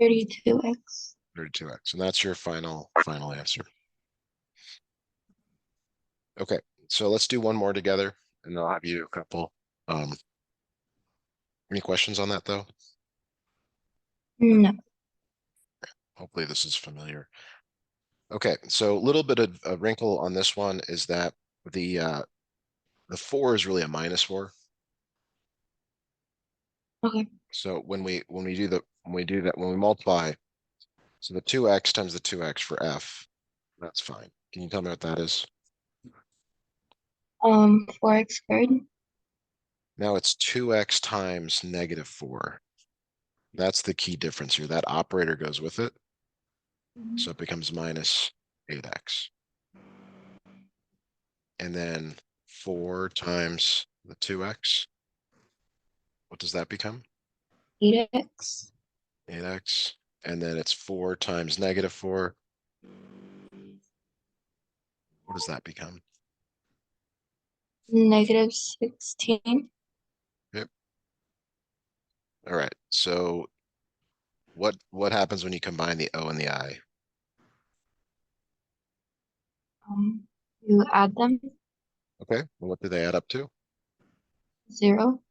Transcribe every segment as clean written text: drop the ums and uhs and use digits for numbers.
32x. 32x. And that's your final answer. Okay, so let's do one more together and I'll have you a couple. Any questions on that though? No. Hopefully this is familiar. Okay, so a little bit of a wrinkle on this one is that the 4 is really a -4. Okay. So when we do that, when we multiply, so the 2x times the 2x for f, that's fine. Can you tell me what that is? 4x squared. Now it's 2x times -4. That's the key difference here. That operator goes with it. So it becomes -8x. And then 4 times the 2x. What does that become? 8x. 8x. And then it's 4 times -4. What does that become? -16. Yep. All right. So what happens when you combine the O and the I? You add them. Okay. Well, what do they add up to? 0.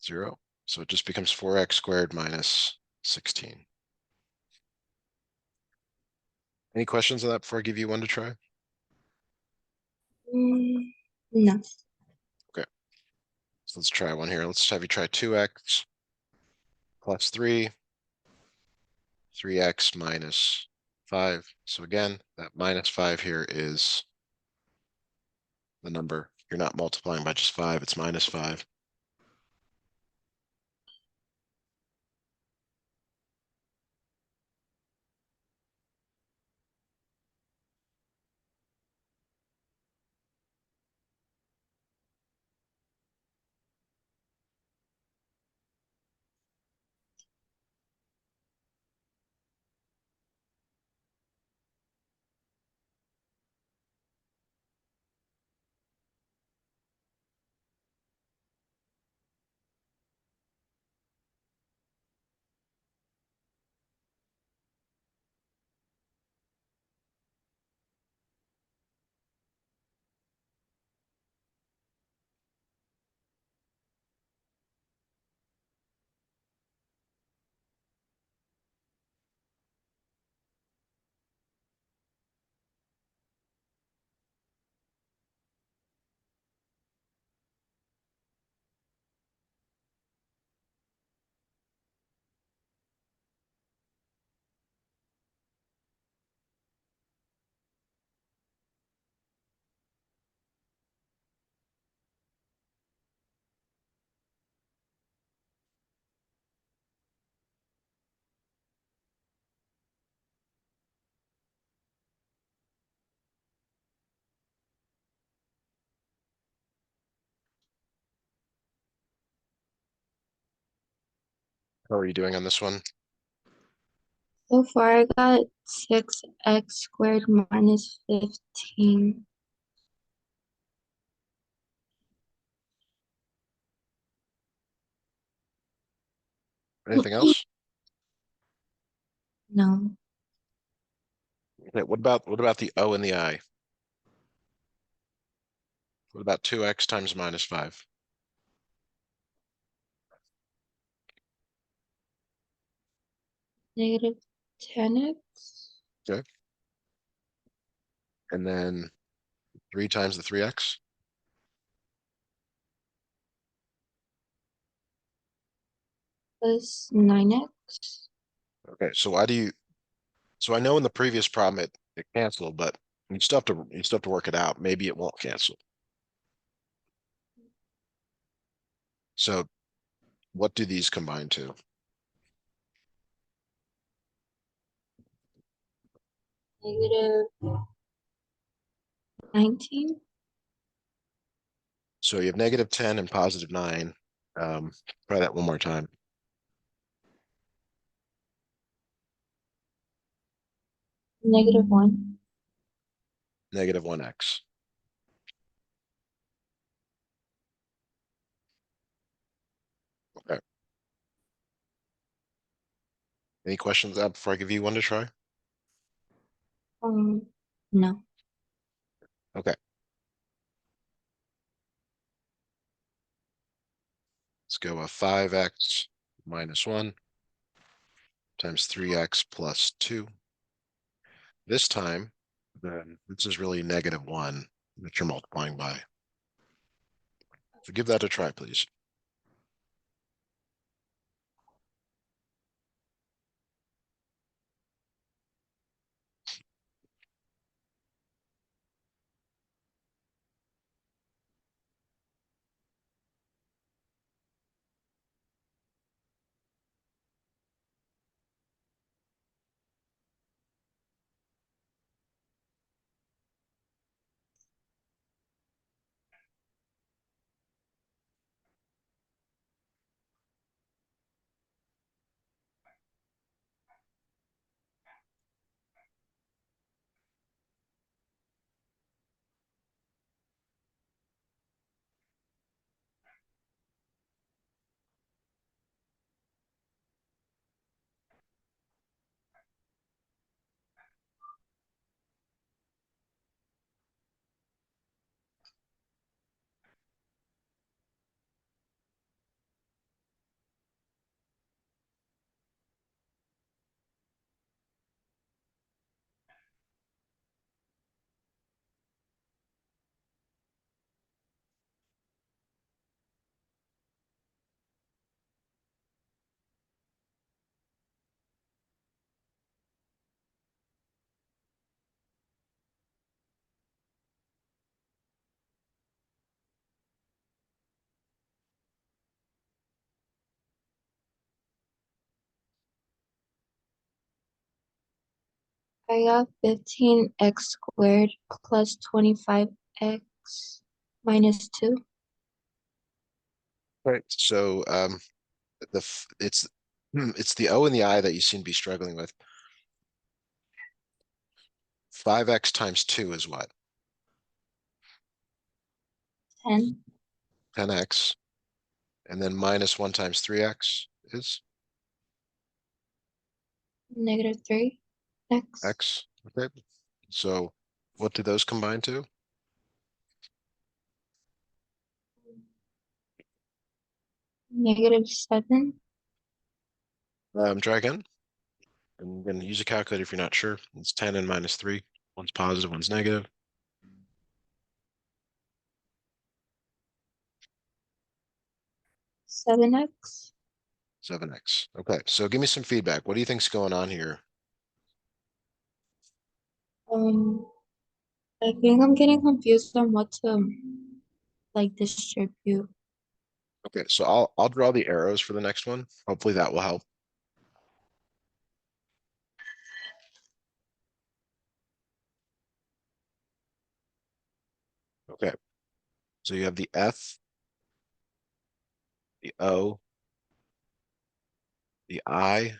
0. So it just becomes 4x squared minus 16. Any questions on that before I give you one to try? No. Okay. So let's try one here. Let's have you try 2x plus 3, 3x minus 5. So again, that -5 here is the number. You're not multiplying by just 5, it's -5. How are you doing on this one? So far, I got 6x squared minus 15. Anything else? No. Okay, what about the O and the I? What about 2x times -5? -10x. Okay. And then 3 times the 3x? Plus 9x. Okay, so I know in the previous problem it canceled, but you still have to work it out. Maybe it won't cancel. So what do these combine to? -19. So you have -10 and +9. Try that one more time. -1. -1x. Okay. Any questions before I give you one to try? No. Okay. Let's go with 5x minus 1 times 3x plus 2. This time, then this is really -1 that you're multiplying by. So give that a try, please. I got 15x squared plus 25x minus 2. Right. So it's the O and the I that you seem to be struggling with. 5x times 2 is what? 10. 10x. And then minus 1 times 3x is Negative 3. X. x. Okay. So what do those combine to? Negative 7. Try again. And then use a calculator if you're not sure. It's 10 and minus 3. One's positive, one's negative. 7x. 7x. Okay, so give me some feedback. What do you think's going on here? Um, I think I'm getting confused on what to like distribute. Okay, so I'll draw the arrows for the next one. Hopefully that will help. Okay, so you have the F, the O, the I,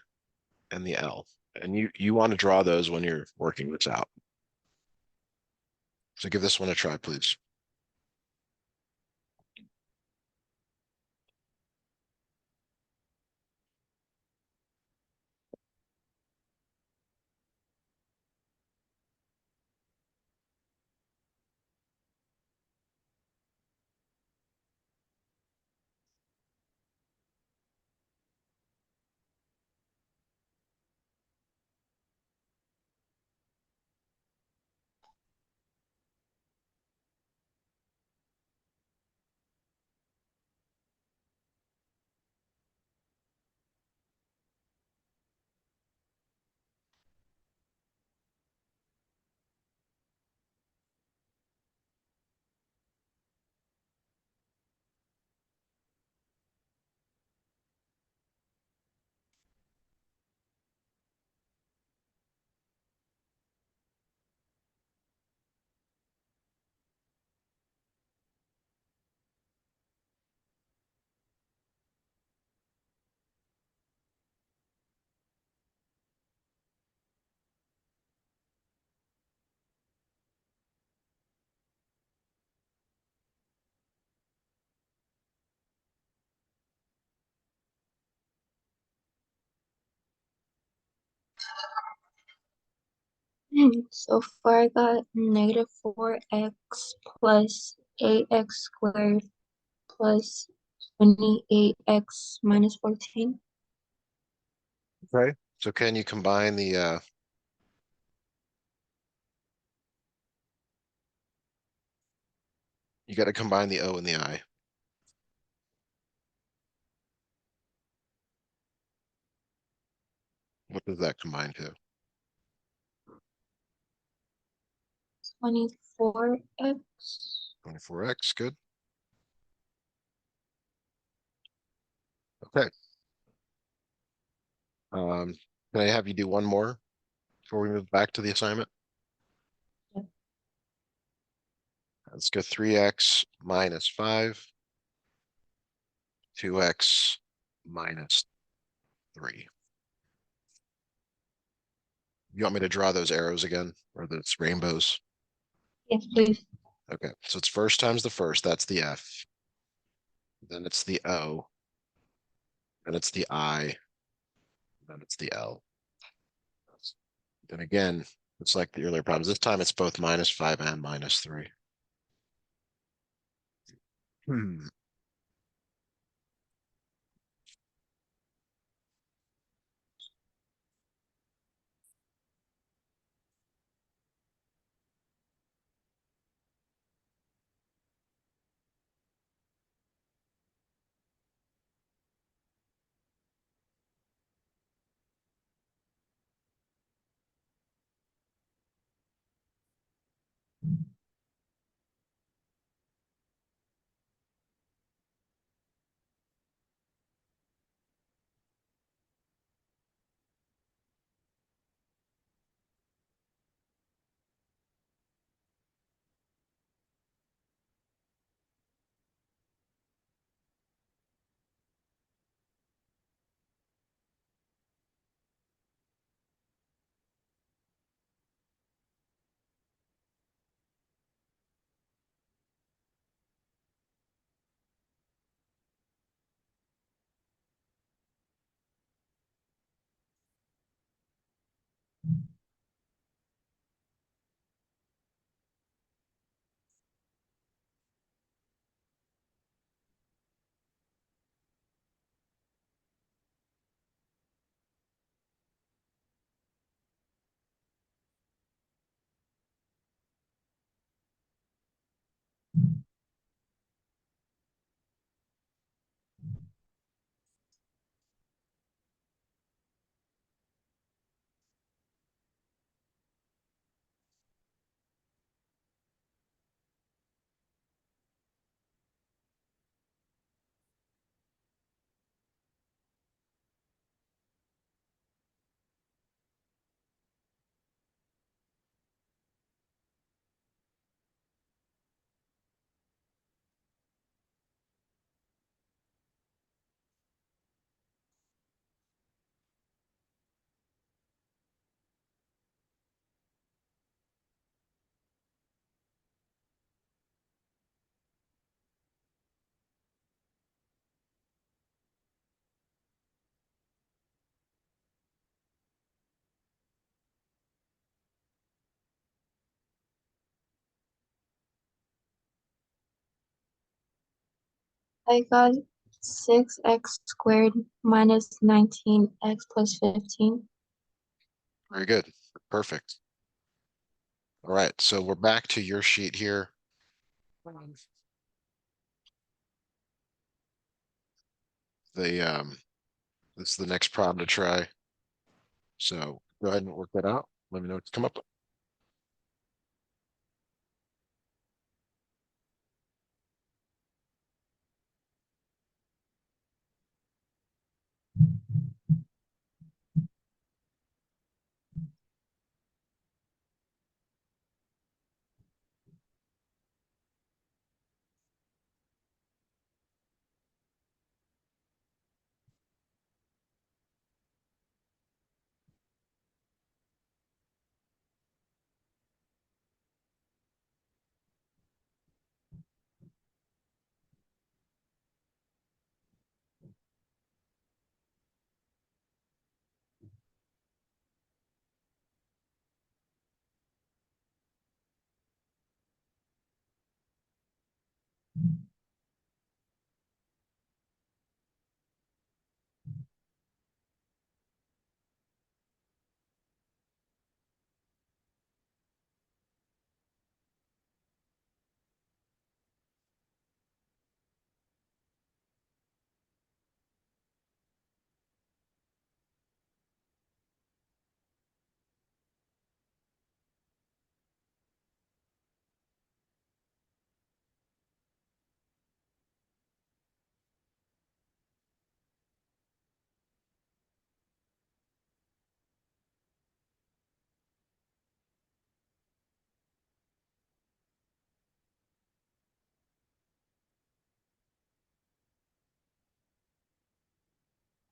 and the L. And you want to draw those when you're working this out. So give this one a try, please. So far I got negative 4x plus 8x squared plus 28x minus 14. Okay. So can you combine you got to combine the O and the I. What does that combine to? 24x. 24x, good. Okay. Um, can I have you do one more before we move back to the assignment? Let's go 3x minus 5, 2x minus 3. You want me to draw those arrows again, or those rainbows? Yes, please. Okay, so it's first times the first, that's the F. Then it's the O, then it's the I, then it's the L. Then again, it's like the earlier problems. This time it's both minus 5 and minus 3. Hmm. I got 6x squared minus 19x plus 15. Very good. Perfect. All right, so we're back to your sheet here. The This is the next problem to try. So go ahead and work that out. Let me know what to come up with.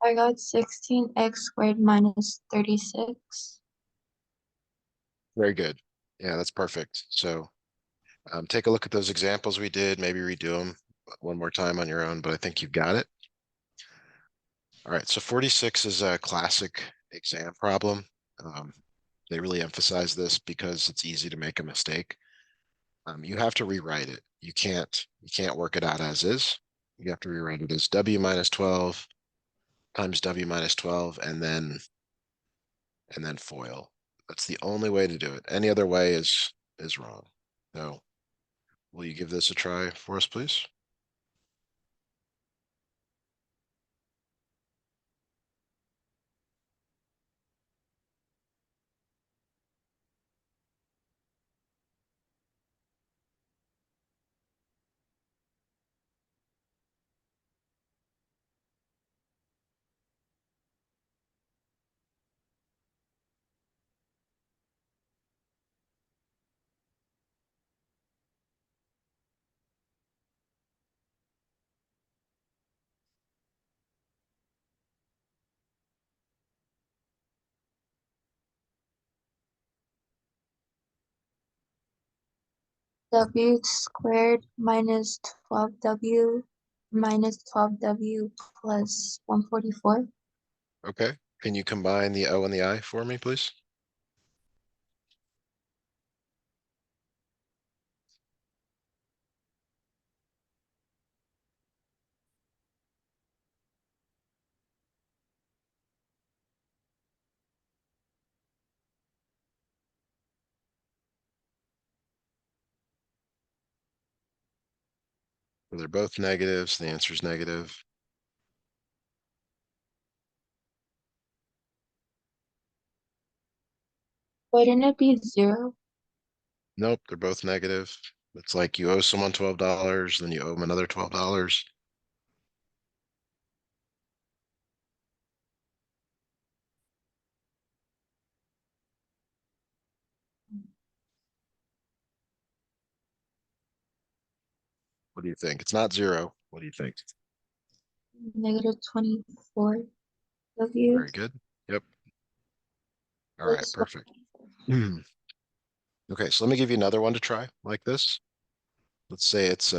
I got 16x squared minus 36. Very good. Yeah, that's perfect. So take a look at those examples we did, maybe redo them one more time on your own, but I think you've got it. All right, so 46 is a classic exam problem. Um, they really emphasize this because it's easy to make a mistake. You have to rewrite it. You can't work it out as is. You have to rewrite it as w minus 12 times w minus 12 and then FOIL. That's the only way to do it. Any other way is wrong. So will you give this a try for us, please? W squared minus 12w minus 12w plus 144. Okay. Can you combine the O and the I for me, please? So they're both negatives. The answer is negative. Wouldn't it be 0? Nope, they're both negative. It's like you owe someone $12, then you owe them another $12. What do you think? It's not 0. What do you think? Negative 24w Very good. Yep. All right, plus perfect. Hmm. Okay, so let me give you another one to try like this. Let's say it's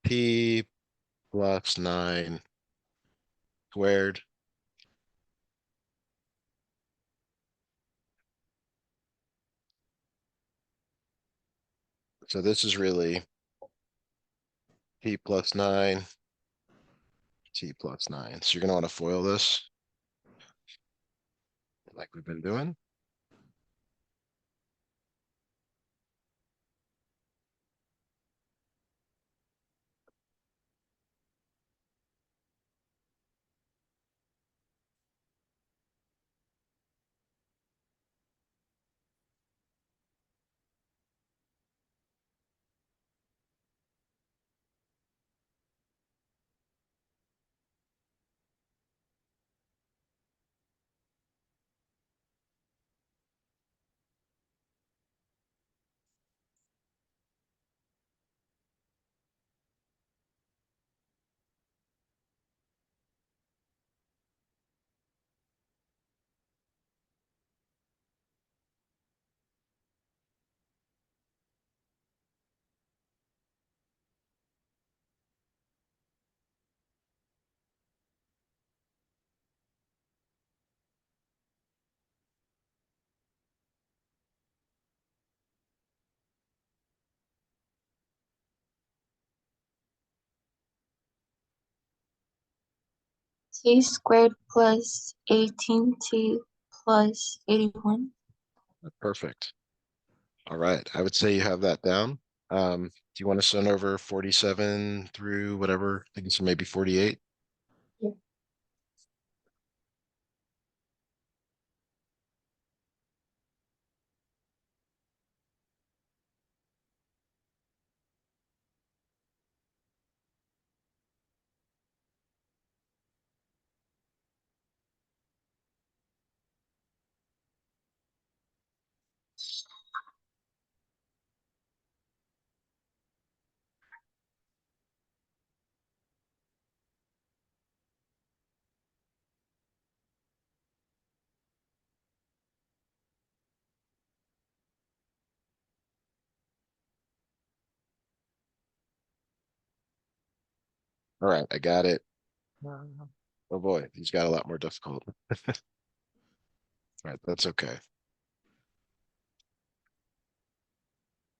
p plus 9 squared. So this is really p plus 9, t plus 9. So you're going to want to FOIL this like we've been doing. t squared plus 18t plus 81. Perfect. All right. I would say you have that down. Do you want to send over 47 through whatever? I think it's maybe 48. Yeah. All right, I got it. Oh boy, these got a lot more difficult. All right, that's okay.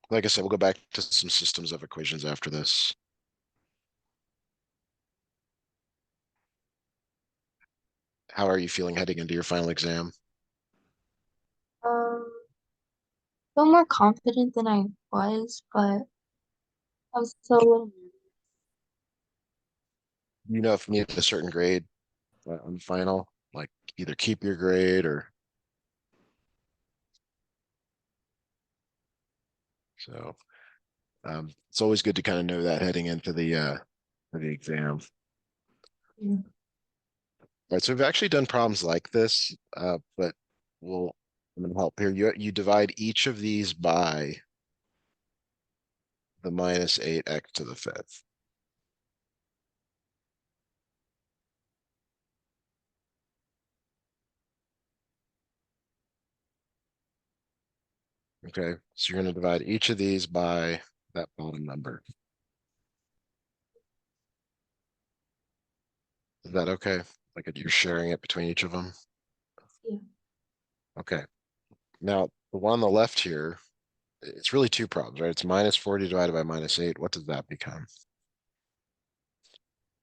Like I said, we'll go back to some systems of equations after this. How are you feeling heading into your final exam? Feel more confident than I was, but I was still a little nervous. You know, if you need a certain grade on the final, like either keep your grade or so. It's always good to kind of know that heading into the exam. Yeah. All right, so we've actually done problems like this, but we'll I'm gonna help here. You divide each of these by the minus 8x to the fifth. Okay, so you're gonna divide each of these by that bottom number. Is that okay? Like you're sharing it between each of them? Yeah. Okay. Now, the one on the left here, it's really two problems, right? It's minus 40 divided by minus 8. What does that become?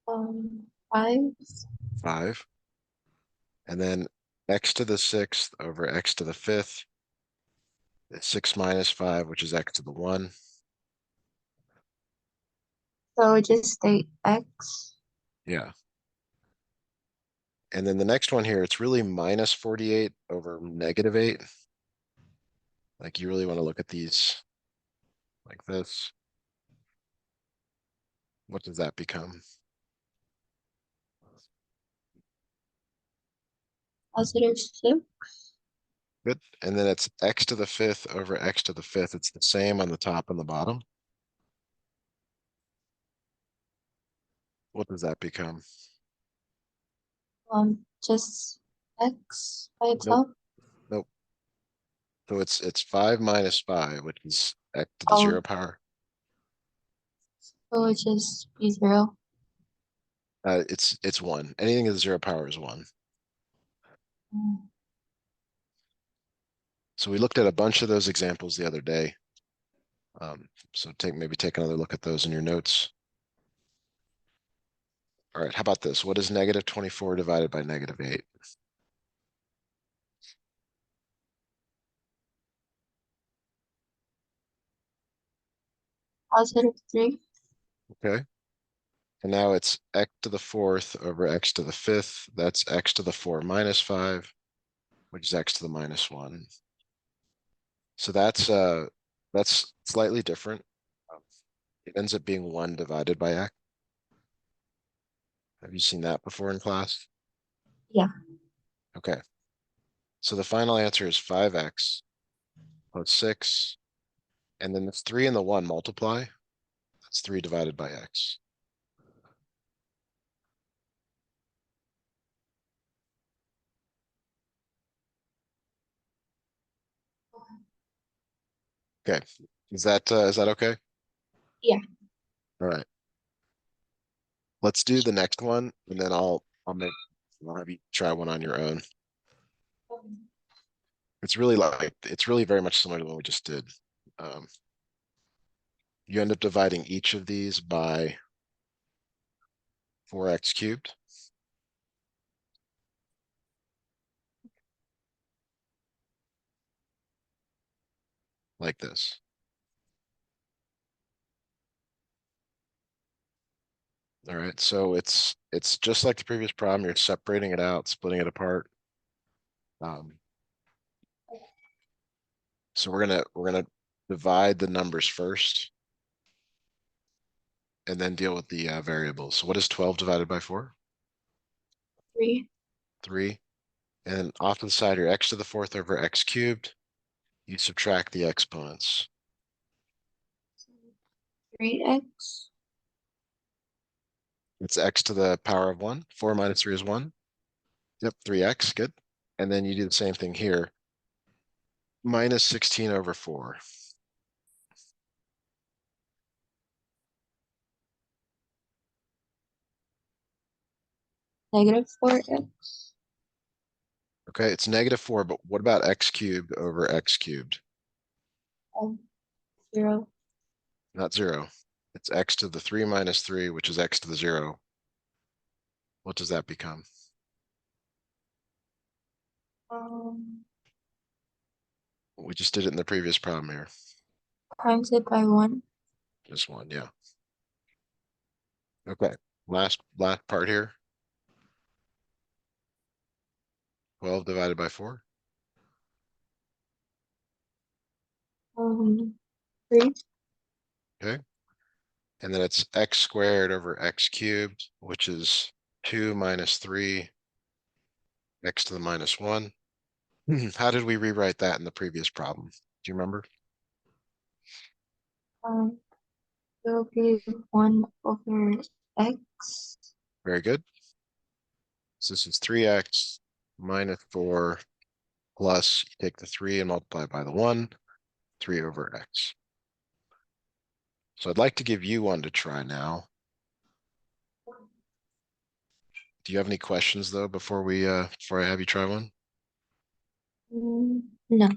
5. 5. And then x to the sixth over x to the fifth is 6 minus 5, which is x to the 1. So just state X. Yeah. And then the next one here, it's really minus 48 over negative 8. Like you really want to look at these like this. What does that become? +6. Good. And then it's x to the fifth over x to the fifth. It's the same on the top and the bottom. What does that become? Just X by Nope. itself. Nope. So it's 5 minus 5, which is x to the Oh, 0 power. so it just be 0. It's 1. Anything at the 0 power is 1. Mm. So we looked at a bunch of those examples the other day. So maybe take another look at those in your notes. All right, how about this? What is negative 24 divided by negative 8? +3. Okay. And now it's x to the fourth over x to the fifth. That's x to the 4 minus 5, which is x to the minus 1. So that's slightly different. Um, It ends up being 1 divided by x. Have you seen that before in class? Yeah. Okay. So the final answer is 5x plus 6. And then this 3 and the 1 multiply. That's 3 divided by x. Okay. Is that okay? Yeah. All right. Let's do the next one, and then I'll have you try one on your own. It's really very much similar to what we just did. Um, you end up dividing each of these by 4x cubed, like this. All right, so it's just like the previous problem. You're separating it out, splitting it apart. Um, so we're gonna divide the numbers first, and then deal with the variables. So what is 12 divided by 4? 3. 3. And off to the side, your x to the fourth over x cubed. You subtract the exponents. 3X. It's x to the power of 1. 4 minus 3 is 1. Yep, 3x, good. And then you do the same thing here. Minus 16 over 4. -4x. Okay, it's -4, but what about x cubed over x cubed? Um, 0. Not 0. It's x to the 3 minus 3, which is x to the 0. What does that become? Um, We just did it in the previous problem here. Times it by 1. This one, yeah. Okay, last part here. 12 divided by 4. 3. Okay, and then it's x squared over x cubed, which is 2 minus 3, x to the minus 1. How did we rewrite that in the previous problem? Do you remember? Um, Will be 1 over x. Very good. So this is 3x minus 4 plus, you take the 3 and multiply by the 1, 3 over x. So I'd like to give you one to try now. Do you have any questions though before before I have you try one? No.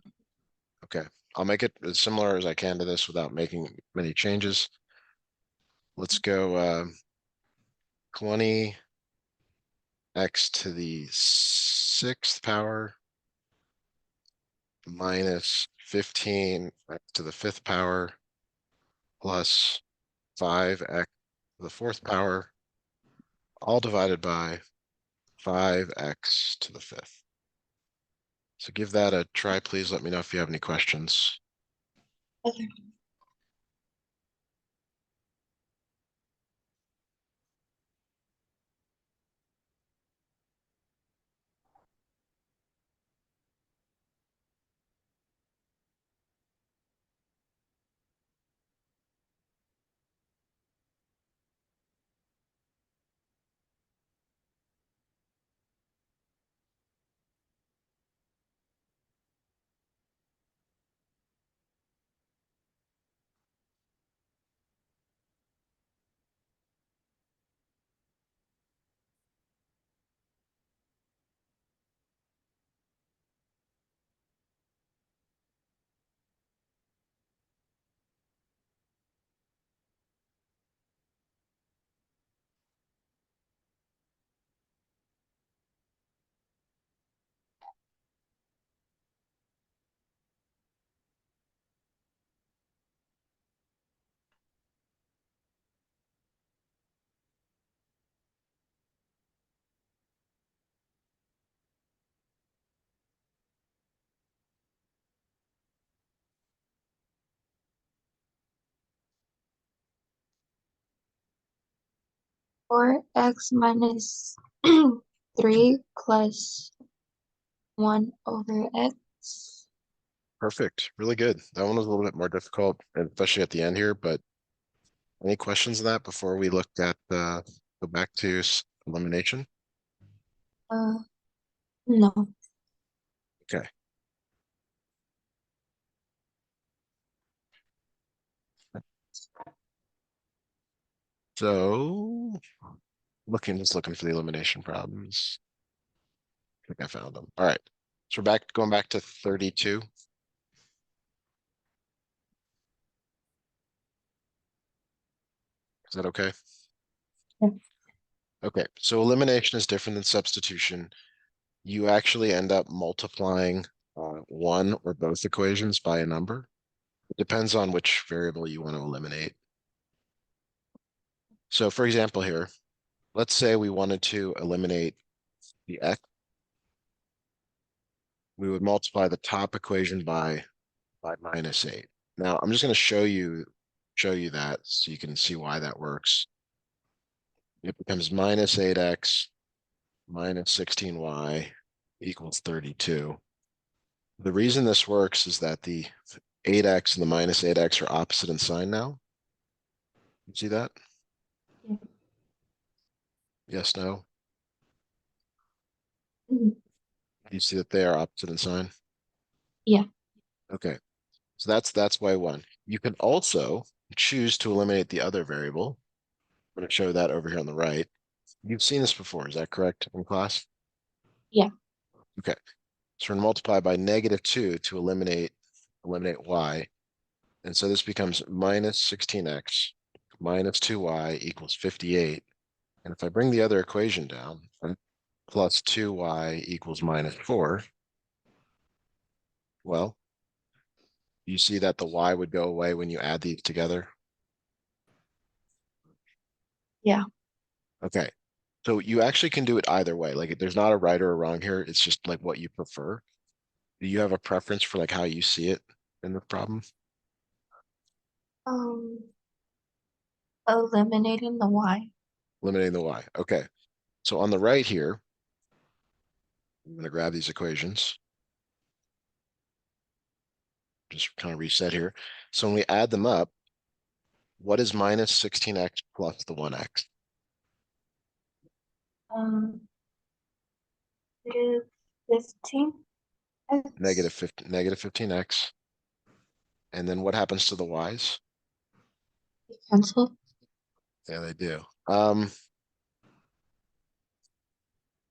Okay, I'll make it as similar as I can to this without making many changes. Let's go 20 x to the 6th power minus 15 x to the 5th power plus 5x to the 4th power, all divided by 5x to the 5th. So give that a try, please. Let me know if you have any questions. Okay. Four x minus 3 plus 1 over x. Perfect. Really good. That one was a little bit more difficult, especially at the end here, but any questions on that before we looked at go back to elimination? Uh, no. Okay. So just looking for the elimination problems. I think I found them. All right. So we're going back to 32. Is that okay? Yeah. Okay. So elimination is different than substitution. You actually end up multiplying one or both equations by a number. It depends on which variable you want to eliminate. So for example here, let's say we wanted to eliminate the x. We would multiply the top equation by -8. Now I'm just going to show you that so you can see why that works. It becomes -8x minus 16y equals 32. The reason this works is that the 8x and the -8x are opposite in sign now. You see that? Yeah. Yes, no? Mhm. You see that they are opposite in sign? Yeah. Okay. So that's why one. You can also choose to eliminate the other variable. I'm going to show that over here on the right. You've seen this before, is that correct in class? Yeah. Okay, so we're gonna multiply by -2 to eliminate y. And so this becomes minus 16x minus 2y equals 58. And if I bring the other equation down, plus 2y equals -4, well, you see that the y would go away when you add these together. Yeah. Okay, so you actually can do it either way. Like there's not a right or a wrong here. It's just like what you prefer. Do you have a preference for like how you see it in the problem? Um, Eliminating the y. Eliminating the y. Okay, so on the right here, I'm going to grab these equations. Just kind of reset here. So when we add them up, what is minus 16x plus the 1x? Um, -15 Negative x 15, negative 15x. And then what happens to the y's? cancel. Yeah, they do. Um,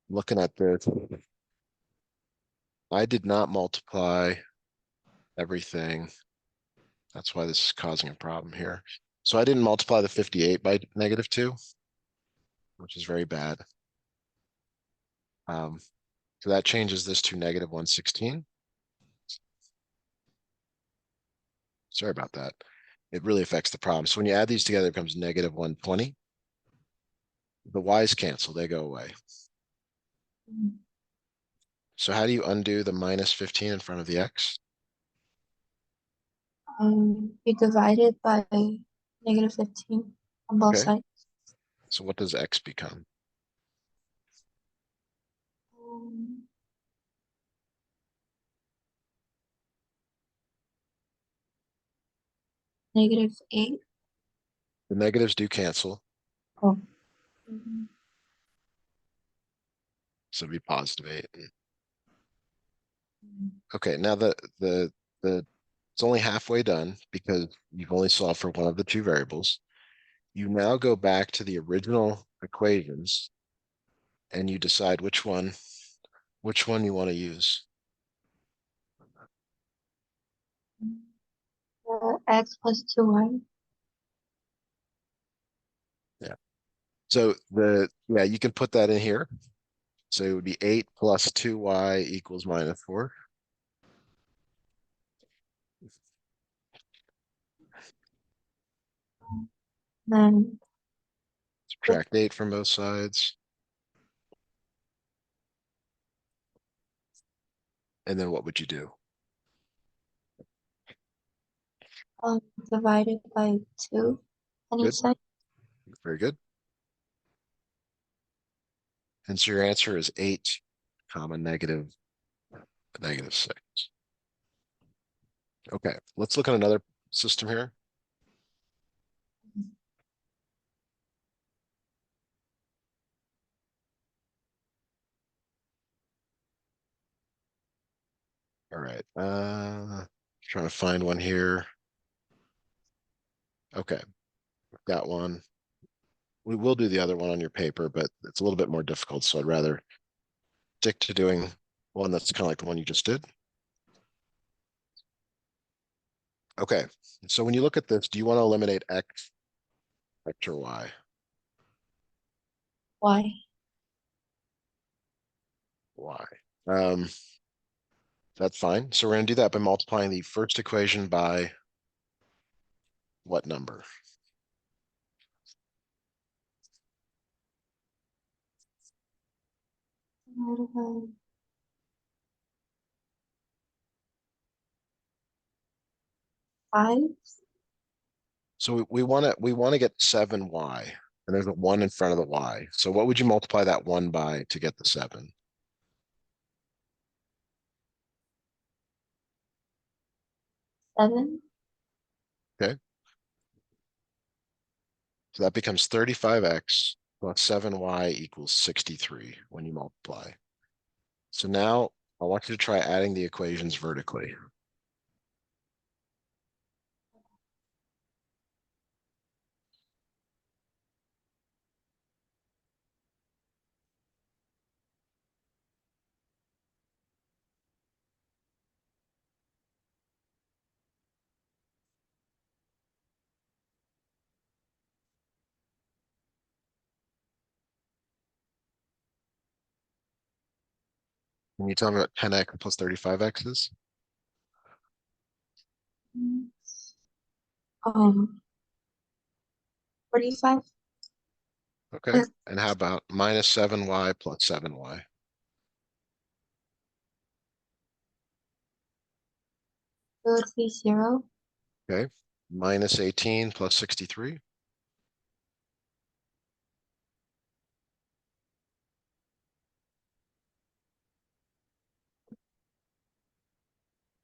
Looking at this, I did not multiply everything. That's why this is causing a problem here. So I didn't multiply the 58 by -2, which is very bad. Um, so that changes this to -116. Sorry about that. It really affects the problem. So when you add these together, it becomes -120. The y's cancel, they go away. So how do you undo the minus 15 in front of the x? You divide it by -15 on both Okay, sides. so what does x become? Um, -8. The negatives do cancel, Oh. Mhm. so it'd be +8. Okay, now the it's only halfway done because you've only solved for one of the two variables. You now go back to the original equations and you decide which one you want to use. X plus 2y. Yeah. So yeah, you can put that in here. So it would be 8 plus 2y equals -4. Then Subtract 8 from both sides. And then what would you do? um, divided by 2 on each Good, side. very good. And so your answer is 8 comma -6. Okay, let's look at another system here. All right, trying to find one here. Okay, got one. We will do the other one on your paper, but it's a little bit more difficult, so I'd rather stick to doing one that's kind of like the one you just did. Okay, so when you look at this, do you want to eliminate x or y? Y. Y. That's fine. So we're going to do that by multiplying the first equation by what number? Divided by 5. So we want to get 7y, and there's a 1 in front of the y. So what would you multiply that 1 by to get the 7? 7. Okay, so that becomes 35x plus 7y equals 63 when you multiply. So now I want you to try adding the equations vertically. Can you tell me what 10x plus 35x is? Um, 45, Okay. And how about minus 7y plus 7y? 0. Okay. Minus 18 plus 63.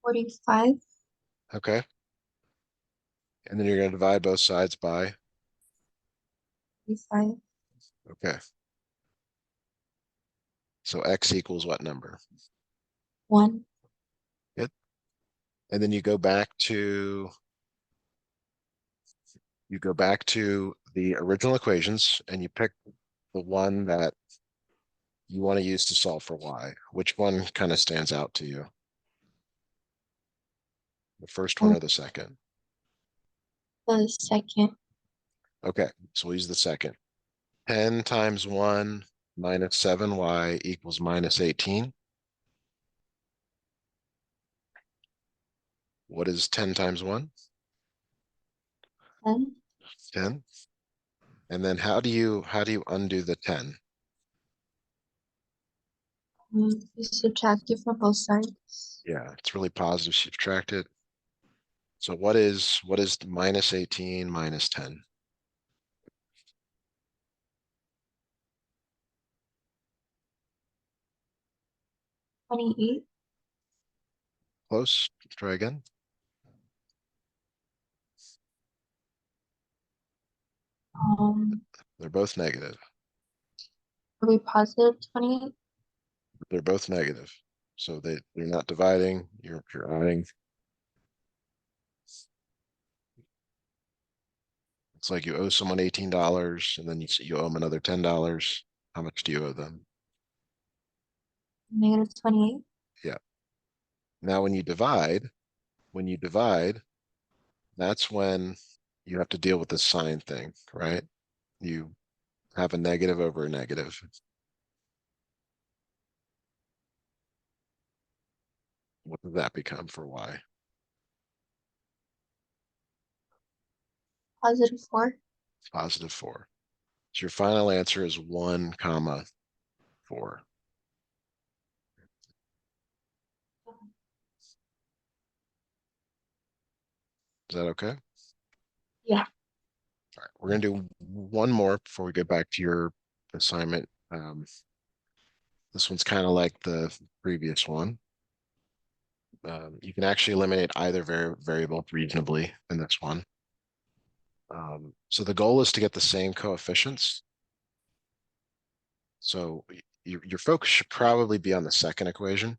45, Okay. And then you're going to divide both sides by, 45, okay. So x equals what number? 1, It. And then you go back to the original equations and you pick the one that you want to use to solve for y. Which one kind of stands out to you? The first one um, or the second? the second, Okay, so we'll use the second. 10 times 1 minus 7y equals minus 18. What is 10 times 1? 10. 10. And then how do you undo the 10? You subtract it from both sides. Yeah, it's really positive. Subtract it. So what is minus 18 minus 10? 28. Close. Try again. Um, They're both negative. are we positive 28? They're both negative. So they're not dividing, you're adding. It's like you owe someone $18 and then you owe them another $10. How much do you owe them? Negative 28. Yeah. Now when you divide, that's when you have to deal with the sign thing, right? You have a negative over a negative. What does that become for y? Positive 4. Positive 4. So your final answer is 1 comma 4. Is that okay? Yeah. All right, we're going to do one more before we get back to your assignment. This one's kind of like the previous one. You can actually eliminate either variable reasonably in this one. So the goal is to get the same coefficients. So your focus should probably be on the second equation.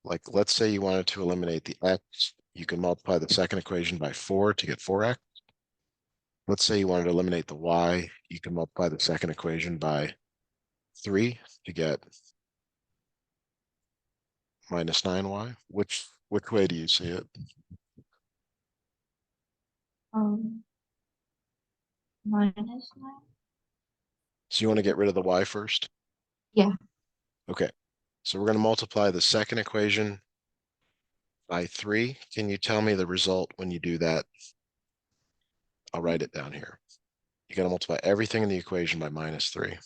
Like, let's say you wanted to eliminate the x, you can multiply the second equation by 4 to get 4x. Let's say you wanted to eliminate the y, you can multiply the second equation by 3 to get minus 9y. Which way do you see it? Um, minus 9. So you want to get rid of the y first? Yeah. Okay. So we're going to multiply the second equation by 3. Can you tell me the result when you do that? I'll write it down here. You got to multiply everything in the equation by minus 3.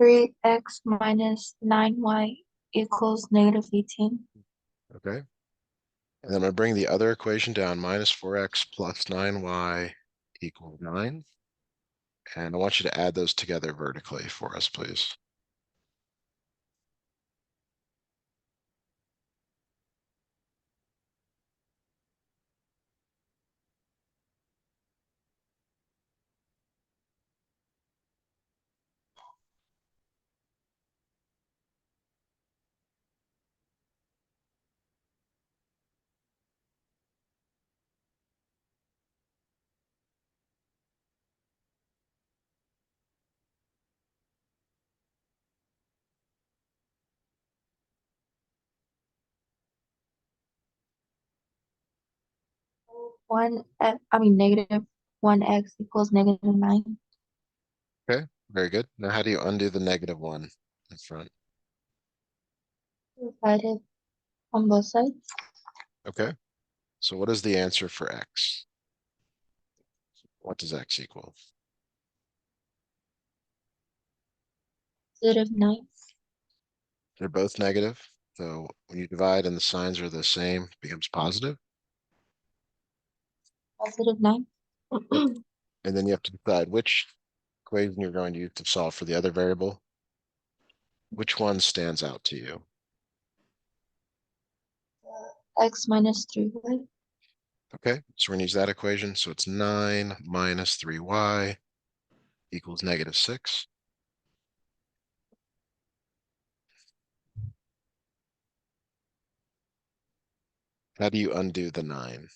3x minus 9y equals negative 18. Okay. And then I'm going to bring the other equation down, minus 4x plus 9y equals 9. And I want you to add those together vertically for us, please. negative 1x equals negative 9. Okay, very good. Now how do you undo the negative one in front? Divided on both sides. Okay, so what is the answer for x? What does x equal? Positive 9. They're both negative. So when you divide and the signs are the same, it becomes positive. Positive 9. Yep. And then you have to decide which equation you're going to use to solve for the other variable. Which one stands out to you? X minus 3y. Okay, so we're gonna use that equation. So it's 9 minus 3y equals negative 6. How do you undo the 9?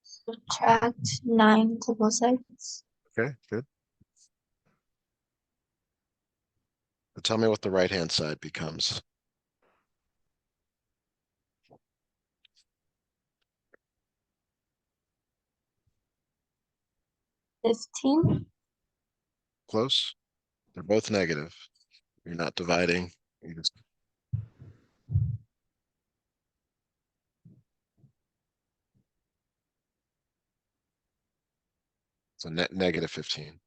Subtract 9 to both sides. Okay, good. So tell me what the right-hand side becomes. 15. Close? They're both negative. You're not dividing. You just so net negative 15.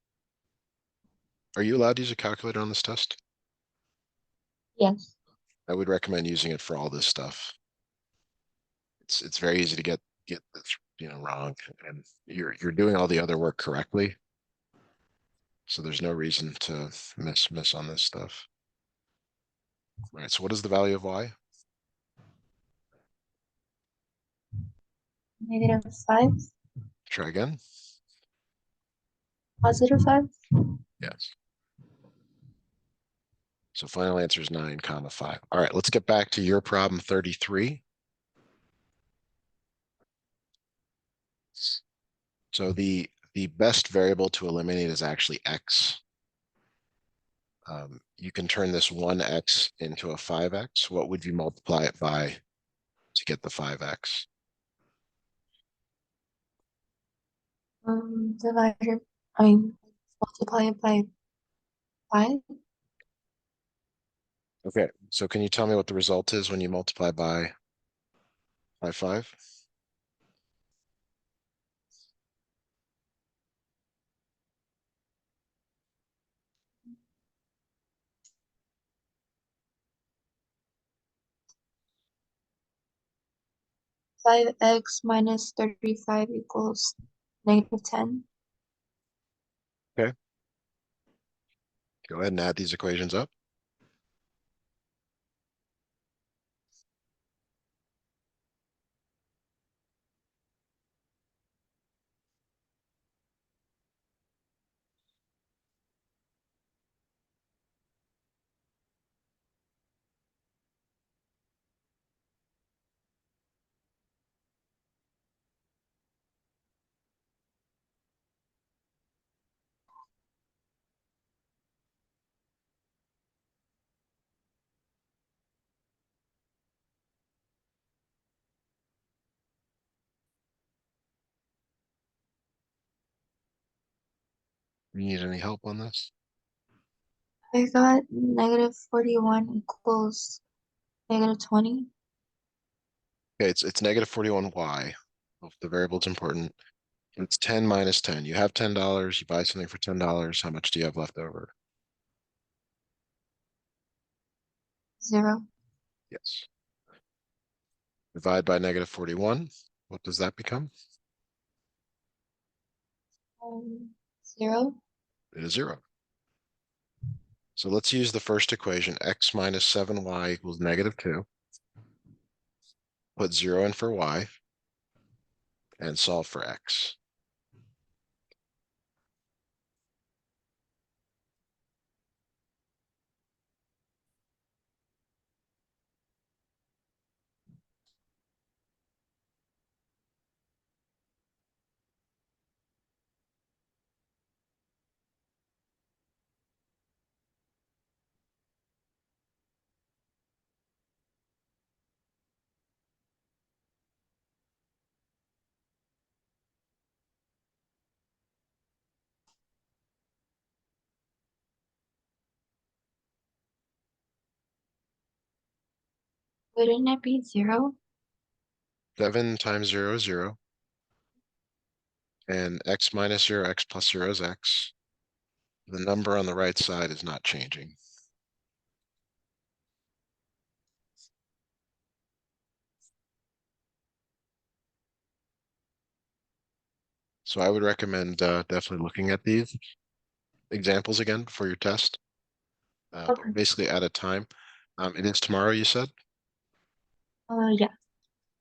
Are you allowed to use a calculator on this test? Yes. I would recommend using it for all this stuff. It's very easy to get this, wrong, and you're doing all the other work correctly. So there's no reason to miss on this stuff. All right, so what is the value of y? Negative 5. Try again. Positive 5. Yes. So final answer is 9 comma 5. All right, let's get back to your problem 33. So the best variable to eliminate is actually x. You can turn this 1x into a 5x. What would you multiply it by to get the 5x? Divided, I mean, multiply it by 5. Okay, so can you tell me what the result is when you multiply by 5? 5x minus 35 equals negative 10. Okay, go ahead and add these equations up. You need any help on this? I got negative 41 equals negative 20. Okay, it's negative 41y. If the variable's important. It's 10 minus 10. You have $10, you buy something for $10. How much do you have left over? 0. Yes. Divide by negative 41. What does that become? 0. It is 0. So let's use the first equation, x minus 7y equals negative 2. Put 0 in for y and solve for x. Wouldn't it be 0? 7 times 0 is 0. And x minus 0, x plus 0 is x. The number on the right side is not changing. So I would recommend definitely looking at these examples again for your test, Okay. but basically at a time. It is tomorrow, you said? Yeah.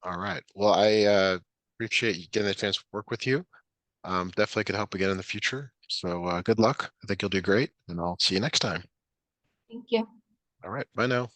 All right. Well, I appreciate you getting the chance to work with you. Definitely could help again in the future. So good luck. I think you'll do great, and I'll see you next time. Thank you. All right. Bye now.